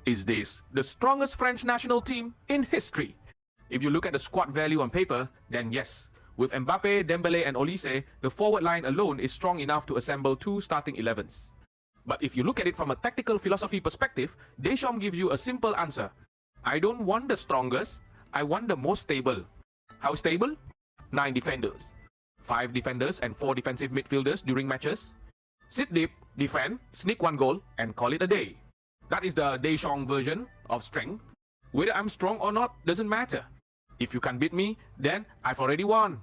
Is this the strongest French national team in history? If you look at the squad value on paper, then yes. With Mbappé, Dembélé and Olise, the forward line alone is strong enough to assemble 2 starting 11s. But if you look at it from a tactical philosophy perspective, Deschamps gives you a simple answer. I don't want the strongest, I want the most stable. How stable? 9 defenders. 5 defenders and 4 defensive midfielders during matches. Sit deep, defend, sneak 1 goal, and call it a day. That is the Deschamps version of strength. Whether I'm strong or not doesn't matter. If you can't beat me, then I've already won.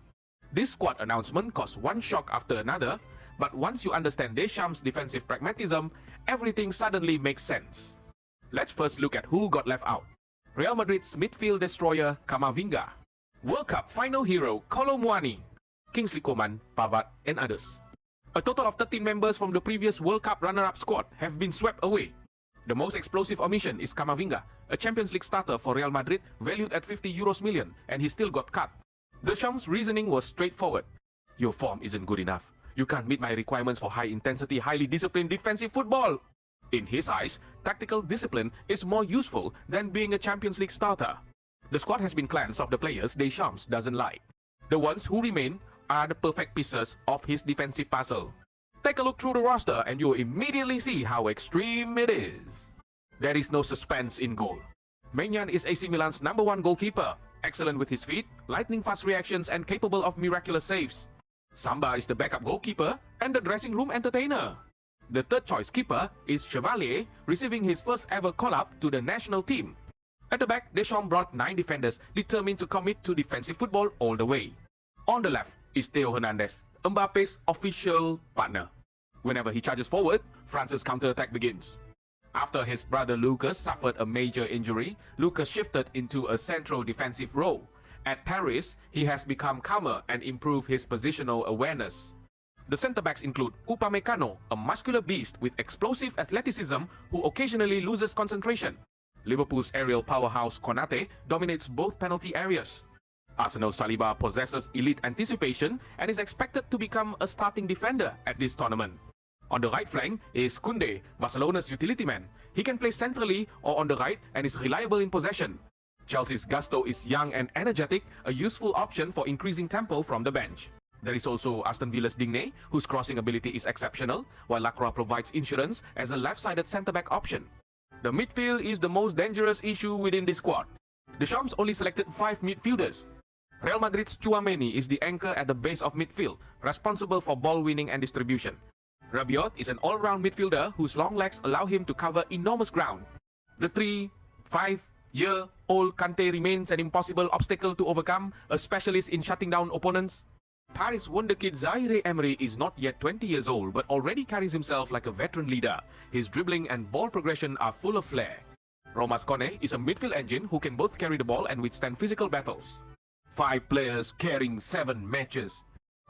This squad announcement caused one shock after another, but once you understand Deschamps' defensive pragmatism, everything suddenly makes sense. Let's first look at who got left out. Real Madrid's midfield destroyer Camavinga, World Cup final hero Kolo Muani, Kingsley Coman, Pavard and others. A total of 13 members from the previous World Cup runner-up squad have been swept away. The most explosive omission is Camavinga, a Champions League starter for Real Madrid valued at €50 million, and he still got cut. Deschamps' reasoning was straightforward. Your form isn't good enough. You can't meet my requirements for high-intensity, highly disciplined defensive football. In his eyes, tactical discipline is more useful than being a Champions League starter. The squad has been cleansed of the players Deschamps doesn't like. The ones who remain are the perfect pieces of his defensive puzzle. Take a look through the roster and you'll immediately see how extreme it is. There is no suspense in goal. Maignan is AC Milan's #1 goalkeeper, excellent with his feet, lightning-fast reactions and capable of miraculous saves. Samba is the backup goalkeeper and the dressing room entertainer. The third-choice keeper is Chevalier, receiving his first ever call-up to the national team. At the back, Deschamps brought 9 defenders determined to commit to defensive football all the way. On the left is Theo Hernandez, Mbappe's official partner. Whenever he charges forward, France's counter-attack begins. After his brother Lucas suffered a major injury, Lucas shifted into a central defensive role. At Paris, he has become calmer and improved his positional awareness. The centre-backs include Upamecano, a muscular beast with explosive athleticism who occasionally loses concentration. Liverpool's aerial powerhouse Konate dominates both penalty areas. Arsenal's Saliba possesses elite anticipation and is expected to become a starting defender at this tournament. On the right flank is Koundé, Barcelona's utility man. He can play centrally or on the right and is reliable in possession. Chelsea's Gusto is young and energetic, a useful option for increasing tempo from the bench. There is also Aston Villa's Digne, whose crossing ability is exceptional, while Lacroix provides insurance as a left-sided centre-back option. The midfield is the most dangerous issue within this squad. Deschamps only selected 5 midfielders. Real Madrid's Tchouaméni is the anchor at the base of midfield, responsible for ball winning and distribution. Rabiot is an all-round midfielder whose long legs allow him to cover enormous ground. The 3-5-year-old Kanté remains an impossible obstacle to overcome, a specialist in shutting down opponents. Paris wonderkid Zaire Emery is not yet 20 years old but already carries himself like a veteran leader. His dribbling and ball progression are full of flair. Romas Kone is a midfield engine who can both carry the ball and withstand physical battles. 5 players carrying 7 matches.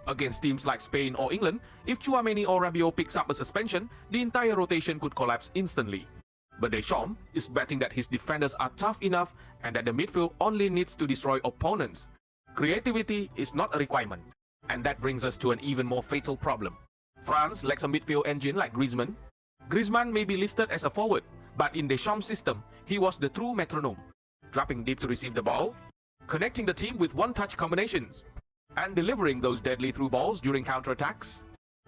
Against teams like Spain or England, if Tchouaméni or Rabiot picks up a suspension, the entire rotation could collapse instantly. But Deschamps is betting that his defenders are tough enough and that the midfield only needs to destroy opponents. Creativity is not a requirement. And that brings us to an even more fatal problem. France lacks a midfield engine like Griezmann. Griezmann may be listed as a forward, but in Deschamps' system, he was the true metronome. Dropping deep to receive the ball, connecting the team with one-touch combinations, and delivering those deadly through balls during counter-attacks.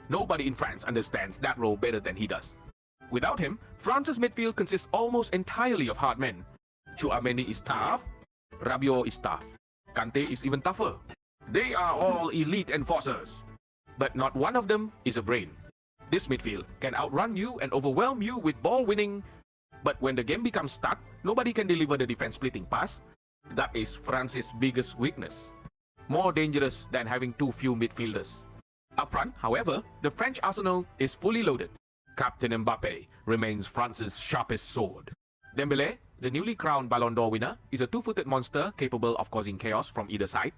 Nobody in France understands that role better than he does. Without him, France's midfield consists almost entirely of hard men. Tchouaméni is tough, Rabiot is tough, Kanté is even tougher. They are all elite enforcers, but not one of them is a brain. This midfield can outrun you and overwhelm you with ball winning, but when the game becomes stuck, nobody can deliver the defense-splitting pass. That is France's biggest weakness. More dangerous than having too few midfielders. Up front, however, the French arsenal is fully loaded. Captain Mbappé remains France's sharpest sword. Dembélé, the newly crowned Ballon d'Or winner, is a 2-footed monster capable of causing chaos from either side.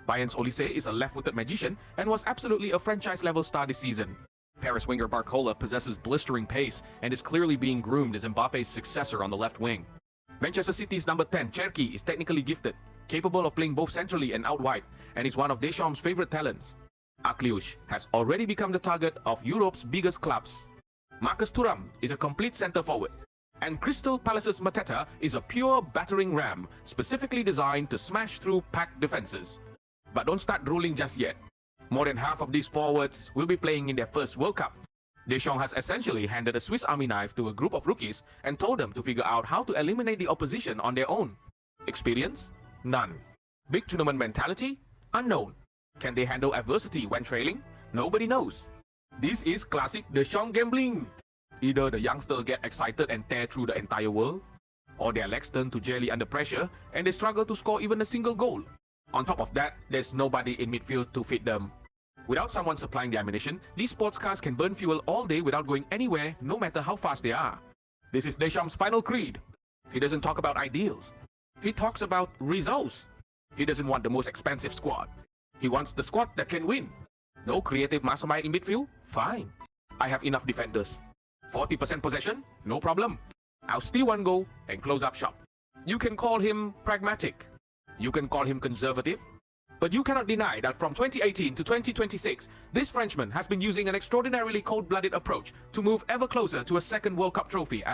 Bayern's Olise is a left-footed magician and was absolutely a franchise-level star this season. Paris winger Barcola possesses blistering pace and is clearly being groomed as Mbappe's successor on the left wing. Manchester City's number 10, Cherki, is technically gifted, capable of playing both centrally and out wide, and is one of Deschamps' favorite talents. Akliouche has already become the target of Europe's biggest clubs. Marcus Thuram is a complete centre forward. And Crystal Palace's Mateta is a pure battering ram, specifically designed to smash through packed defenses. But don't start drooling just yet. More than half of these forwards will be playing in their first World Cup. Deschamps has essentially handed a Swiss Army knife to a group of rookies and told them to figure out how to eliminate the opposition on their own. Experience? None. Big tournament mentality? Unknown. Can they handle adversity when trailing? Nobody knows. This is classic Deschamps gambling. Either the youngster get excited and tear through the entire world, or their legs turn to jelly under pressure and they struggle to score even a single goal. On top of that, there's nobody in midfield to feed them. Without someone supplying the ammunition, these sports cars can burn fuel all day without going anywhere, no matter how fast they are. This is Deschamps' final creed. He doesn't talk about ideals. He talks about results. He doesn't want the most expensive squad. He wants the squad that can win. No creative mastermind in midfield? Fine. I have enough defenders. 40% possession? No problem. I'll steal one goal and close up shop. You can call him pragmatic. You can call him conservative. But you cannot deny that from 2018 to 2026, this Frenchman has been using an extraordinarily cold-blooded approach to move ever closer to a second World Cup trophy